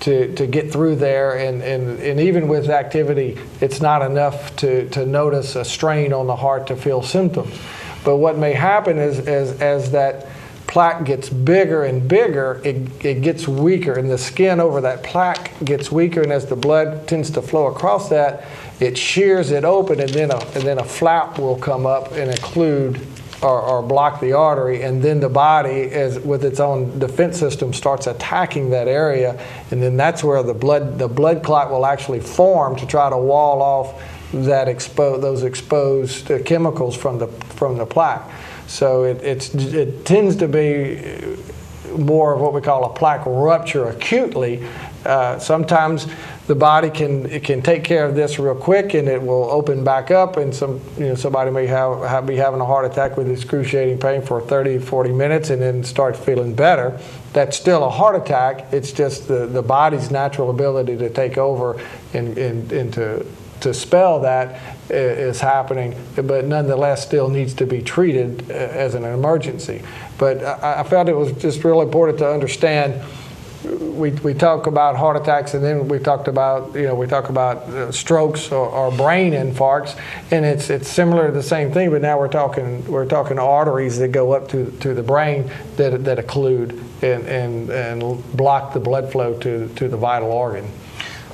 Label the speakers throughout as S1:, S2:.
S1: to get through there, and even with activity, it's not enough to notice a strain on the heart to feel symptoms. But what may happen is as that plaque gets bigger and bigger, it gets weaker, and the skin over that plaque gets weaker, and as the blood tends to flow across that, it shears it open, and then a flap will come up and occlude or block the artery, and then the body, with its own defense system, starts attacking that area, and then that's where the blood clot will actually form to try to wall off those exposed chemicals from the plaque. So it tends to be more of what we call a plaque rupture acutely. Sometimes the body can take care of this real quick, and it will open back up, and somebody may be having a heart attack with excruciating pain for 30, 40 minutes and then start feeling better. That's still a heart attack. It's just the body's natural ability to take over and to spell that is happening, but nonetheless still needs to be treated as an emergency. But I felt it was just real important to understand. We talk about heart attacks, and then we talk about strokes or brain infarcts, and it's similar to the same thing. But now we're talking arteries that go up to the brain that occlude and block the blood flow to the vital organ.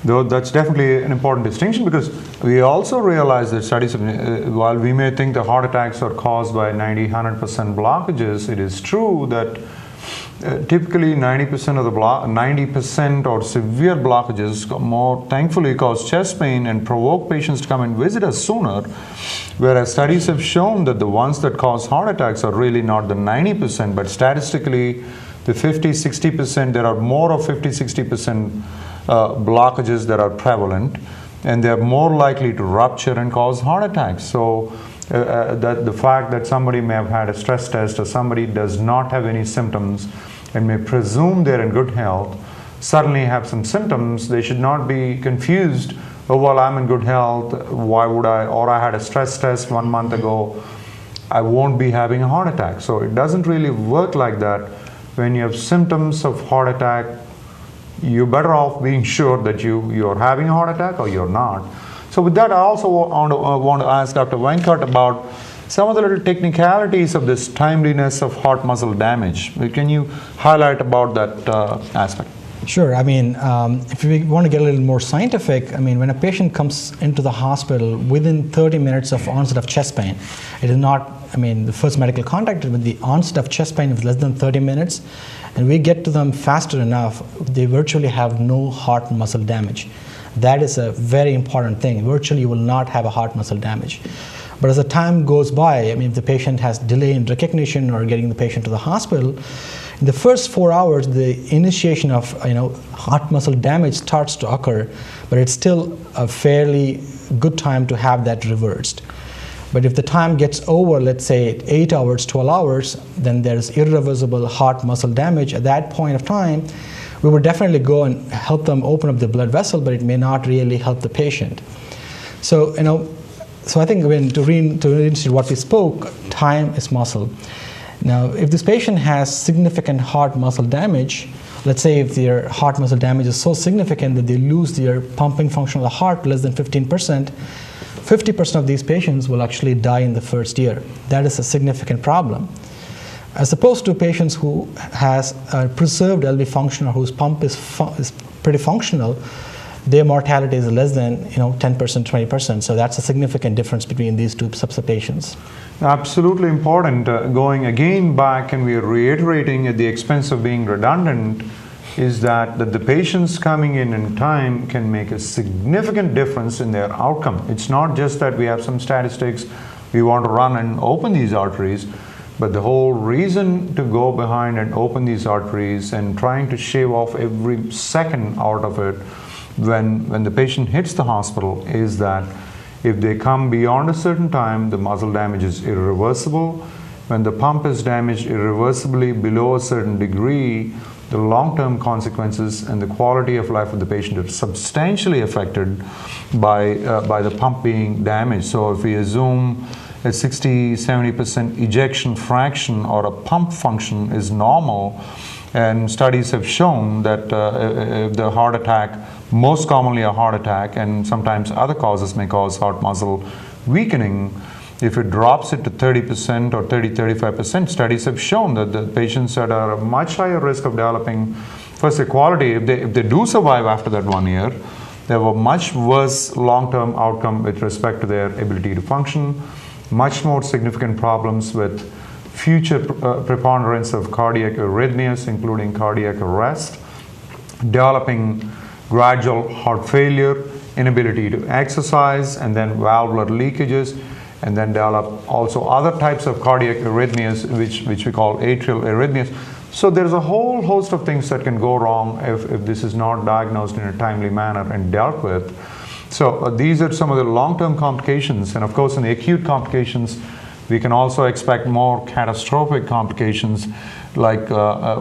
S2: Though that's definitely an important distinction, because we also realize that studies, while we may think the heart attacks are caused by 90-100% blockages, it is true that typically 90% or severe blockages more thankfully cause chest pain and provoke patients to come and visit us sooner, whereas studies have shown that the ones that cause heart attacks are really not the 90%, but statistically the 50-60%, there are more of 50-60% blockages that are prevalent, and they are more likely to rupture and cause heart attacks. So that the fact that somebody may have had a stress test, or somebody does not have any symptoms and may presume they're in good health, suddenly have some symptoms, they should not be confused. Oh, well, I'm in good health, why would I, or I had a stress test 1 month ago, I won't be having a heart attack. So it doesn't really work like that. When you have symptoms of heart attack, you're better off being sure that you're having a heart attack or you're not. So with that, I also want to ask Dr. Venkat about some of the little technicalities of this timeliness of heart muscle damage. Can you highlight about that aspect?
S3: Sure. I mean, if we want to get a little more scientific, I mean, when a patient comes into the hospital within 30 minutes of onset of chest pain, it is not, I mean, the first medical contact with the onset of chest pain is less than 30 minutes, and we get to them faster enough, they virtually have no heart muscle damage. That is a very important thing. Virtually you will not have a heart muscle damage. But as the time goes by, I mean, if the patient has delay in recognition or getting the patient to the hospital, in the first 4 hours, the initiation of heart muscle damage starts to occur, but it's still a fairly good time to have that reversed. But if the time gets over, let's say 8 hours, 12 hours, then there's irreversible heart muscle damage. At that point of time, we would definitely go and help them open up the blood vessel, but it may not really help the patient. So, so I think to reinstate what we spoke, time is muscle. Now, if this patient has significant heart muscle damage, let's say if their heart muscle damage is so significant that they lose their pumping function of the heart less than 15%, 50% of these patients will actually die in the first year. That is a significant problem. As opposed to patients who has preserved LV function or whose pump is pretty functional, their mortality is less than 10%, 20%. So that's a significant difference between these two subsets of patients.
S2: Absolutely important. Going again back, and we are reiterating at the expense of being redundant, is that the patients coming in time can make a significant difference in their outcome. It's not just that we have some statistics, we want to run and open these arteries, but the whole reason to go behind and open these arteries and trying to shave off every second out of it when the patient hits the hospital is that if they come beyond a certain time, the muscle damage is irreversible. When the pump is damaged irreversibly below a certain degree, the long-term consequences and the quality of life of the patient are substantially affected by the pump being damaged. So if we assume a 60-70% ejection fraction or a pump function is normal, And studies have shown that if the heart attack, most commonly a heart attack, and sometimes other causes may cause heart muscle weakening, if it drops it to 30% or 30-35%, studies have shown that the patients that are at a much higher risk of developing first equality, if they do survive after that 1 year, they have a much worse long-term outcome with respect to their ability to function, much more significant problems with future preponderance of cardiac arrhythmias, including cardiac arrest, developing gradual heart failure, inability to exercise, and then valvular leakages, and then develop also other types of cardiac arrhythmias, which we call atrial arrhythmias. So there's a whole host of things that can go wrong if this is not diagnosed in a timely manner and dealt with. So these are some of the long-term complications, and of course in the acute complications, we can also expect more catastrophic complications like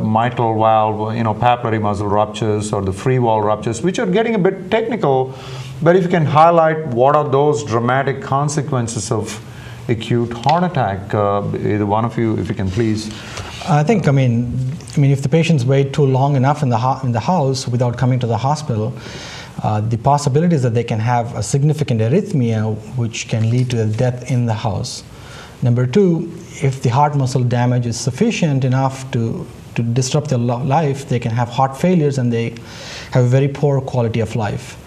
S2: mitral valve, papillary muscle ruptures or the free wall ruptures, which are getting a bit technical. But if you can highlight what are those dramatic consequences of acute heart attack, either one of you, if you can please.
S3: I think, if the patients wait too long enough in the house without coming to the hospital, the possibility is that they can have a significant arrhythmia, which can lead to death in the house. Number two, if the heart muscle damage is sufficient enough to disrupt their life, they can have heart failures and they have a very poor quality of life.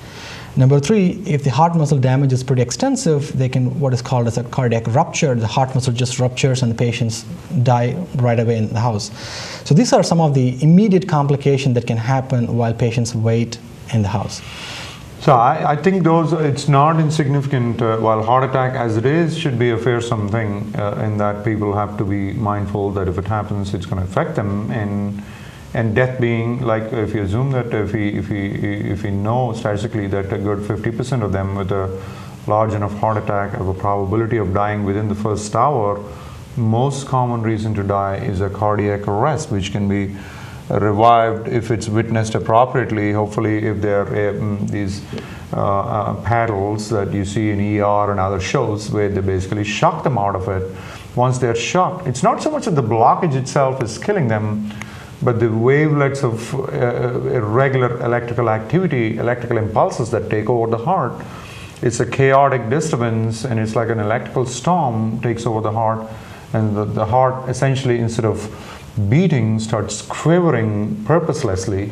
S3: Number three, if the heart muscle damage is pretty extensive, they can what is called as a cardiac rupture. The heart muscle just ruptures and the patients die right away in the house. So these are some of the immediate complications that can happen while patients wait in the house.
S2: So I think it's not insignificant, while heart attack as it is should be a fearsome thing, in that people have to be mindful that if it happens, it's going to affect them. And death being, like if you assume that if we know statistically that a good 50% of them with a large enough heart attack have a probability of dying within the first hour, most common reason to die is a cardiac arrest, which can be revived if it's witnessed appropriately. Hopefully, if there are these paddles that you see in ER and other shows where they basically shock them out of it. Once they're shocked, it's not so much that the blockage itself is killing them, but the wavelets of irregular electrical activity, electrical impulses that take over the heart. It's a chaotic disturbance, and it's like an electrical storm takes over the heart, and the heart essentially, instead of beating, starts quivering purposelessly,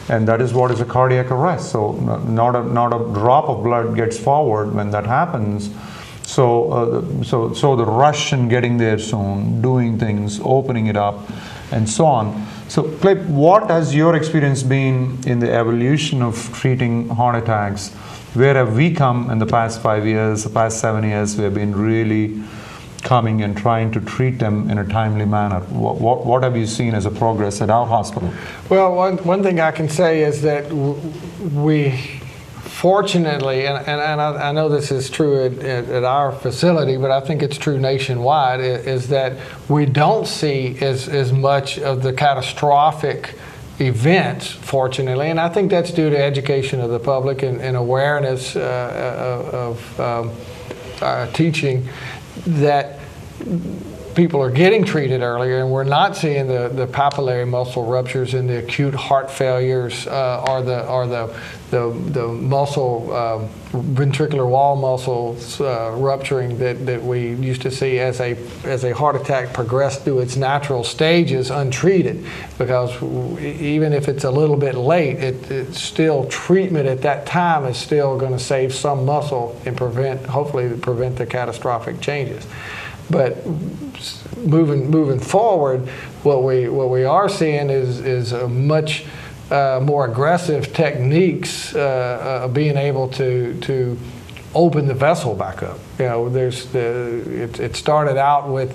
S2: and that is what is a cardiac arrest. So not a drop of blood gets forward when that happens. So the rush in getting there soon, doing things, opening it up, and so on. So Clay, what has your experience been in the evolution of treating heart attacks? Where have we come in the past 5 years, the past 7 years? We have been really coming and trying to treat them in a timely manner. What have you seen as a progress at our hospital?
S1: Well, one thing I can say is that we fortunately, and I know this is true at our facility, but I think it's true nationwide, is that we don't see as much of the catastrophic events, fortunately, and I think that's due to education of the public and awareness of teaching that people are getting treated earlier, and we're not seeing the papillary muscle ruptures and the acute heart failures or the muscle ventricular wall muscles rupturing that we used to see as a heart attack progressed through its natural stages untreated. Because even if it's a little bit late, it's still treatment at that time is still going to save some muscle and hopefully prevent the catastrophic changes. But moving forward, what we are seeing is a much more aggressive techniques being able to open the vessel back up. It started out with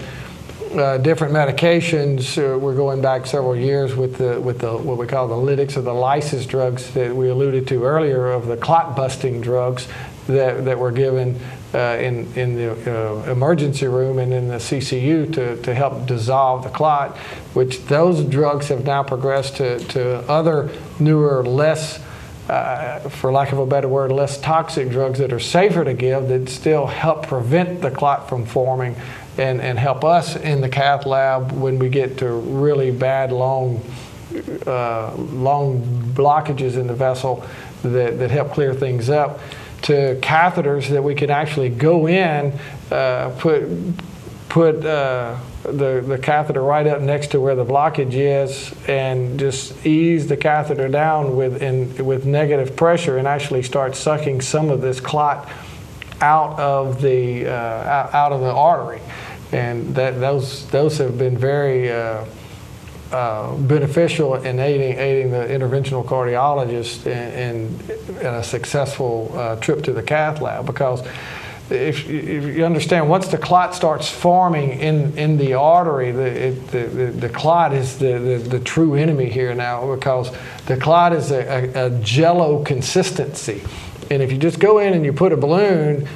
S1: different medications. We're going back several years with the what we call the lytics or the lysis drugs that we alluded to earlier, of the clot busting drugs that were given in the emergency room and in the CCU to help dissolve the clot, which those drugs have now progressed to other newer, less, for lack of a better word, less toxic drugs that are safer to give, that still help prevent the clot from forming and help us in the cath lab when we get to really bad, long long blockages in the vessel that help clear things up, to catheters that we can actually go in, put the catheter right up next to where the blockage is, and just ease the catheter down with negative pressure, and actually start sucking some of this clot out of the artery. And those have been very beneficial in aiding the interventional cardiologist in a successful trip to the cath lab, because if you understand, once the clot starts forming in the artery, the clot is the true enemy here now, because the clot is a jello consistency. And if you just go in and you put a balloon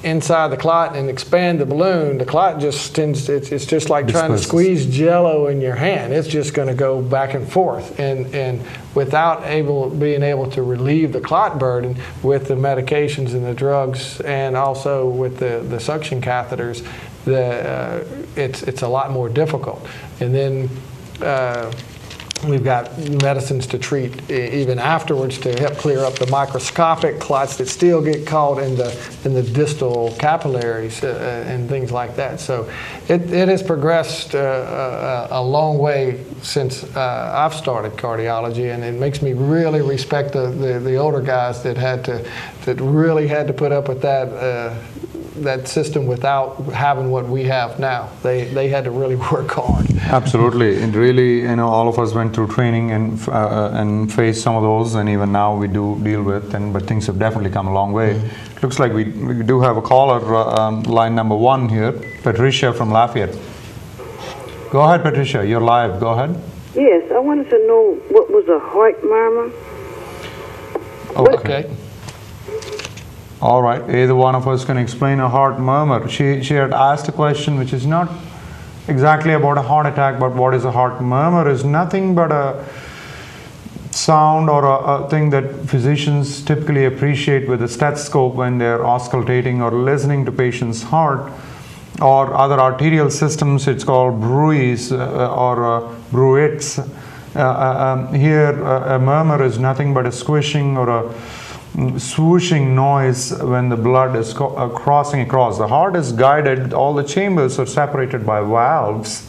S1: inside the clot and expand the balloon, the clot just tends, it's just like trying to squeeze jello in your hand. It's just going to go back and forth. And without being able to relieve the clot burden with the medications and the drugs, and also with the suction catheters, it's a lot more difficult. And then we've got medicines to treat even afterwards to help clear up the microscopic clots that still get caught in the distal capillaries and things like that. So it has progressed a long way since I've started cardiology, and it makes me really respect the older guys that really had to put up with that system without having what we have now. They had to really work hard.
S2: Absolutely. And really, all of us went through training and faced some of those, and even now we do deal with, but things have definitely come a long way. Mm-hmm. Looks like we do have a caller, line number 1 here, Patricia from Lafayette. Go ahead, Patricia, you're live. Go ahead.
S4: Yes, I wanted to know what was a heart murmur.
S2: Okay. All right, either one of us can explain a heart murmur. She had asked a question which is not exactly about a heart attack, but what is a heart murmur is nothing but a sound or a thing that physicians typically appreciate with a stethoscope when they're auscultating or listening to patient's heart or other arterial systems. It's called bruits or bruits. Here, a murmur is nothing but a squishing or a swooshing noise when the blood is crossing across. The heart is guided, all the chambers are separated by valves,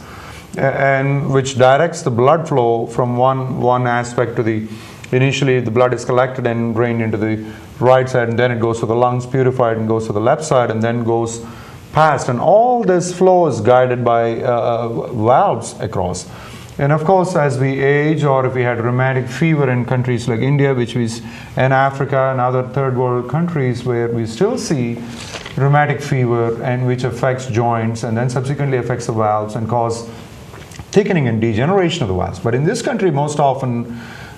S2: and which directs the blood flow from one aspect to the, initially the blood is collected and drained into the right side, and then it goes to the lungs, purified, and goes to the left side, and then goes past. And all this flow is guided by valves across. And of course, as we age, or if we had rheumatic fever in countries like India, and Africa and other third world countries where we still see rheumatic fever, and which affects joints and then subsequently affects the valves and cause thickening and degeneration of the valves. But in this country, most often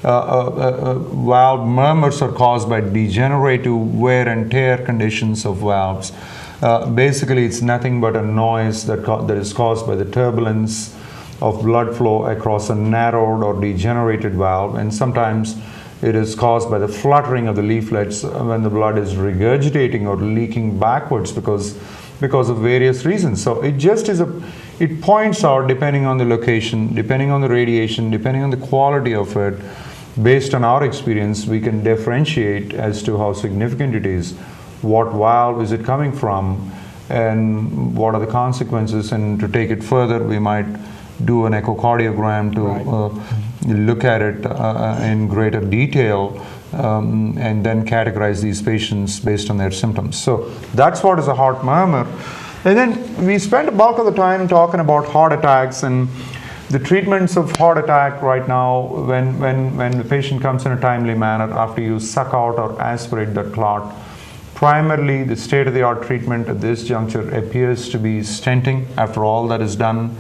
S2: valve murmurs are caused by degenerative wear and tear conditions of valves. Basically, it's nothing but a noise that is caused by the turbulence of blood flow across a narrowed or degenerated valve, and sometimes it is caused by the fluttering of the leaflets when the blood is regurgitating or leaking backwards because of various reasons. So it just is it points out, depending on the location, depending on the radiation, depending on the quality of it, based on our experience, we can differentiate as to how significant it is, what valve is it coming from, and what are the consequences. And to take it further, we might do an echocardiogram to look at it in greater detail, and then categorize these patients based on their symptoms. So that's what is a heart murmur. And then we spent a bulk of the time talking about heart attacks and the treatments of heart attack right now. When the patient comes in a timely manner after you suck out or aspirate the clot, primarily the state-of-the-art treatment at this juncture appears to be stenting. After all that is done,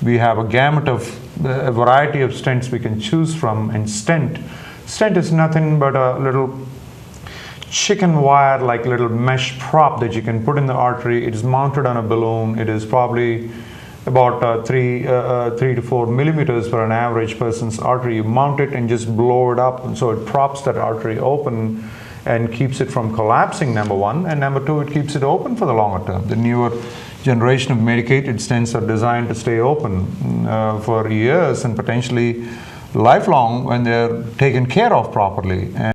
S2: we have a gamut of a variety of stents we can choose from. And stent is nothing but a little chicken wire, like little mesh prop that you can put in the artery. It is mounted on a balloon. It is probably about 3 to 4 millimeters for an average person's artery. You mount it and just blow it up, and so it props that artery open and keeps it from collapsing, number one. And number two, it keeps it open for the longer term. The newer generation of medicated stents are designed to stay open for years and potentially lifelong when they're taken care of properly.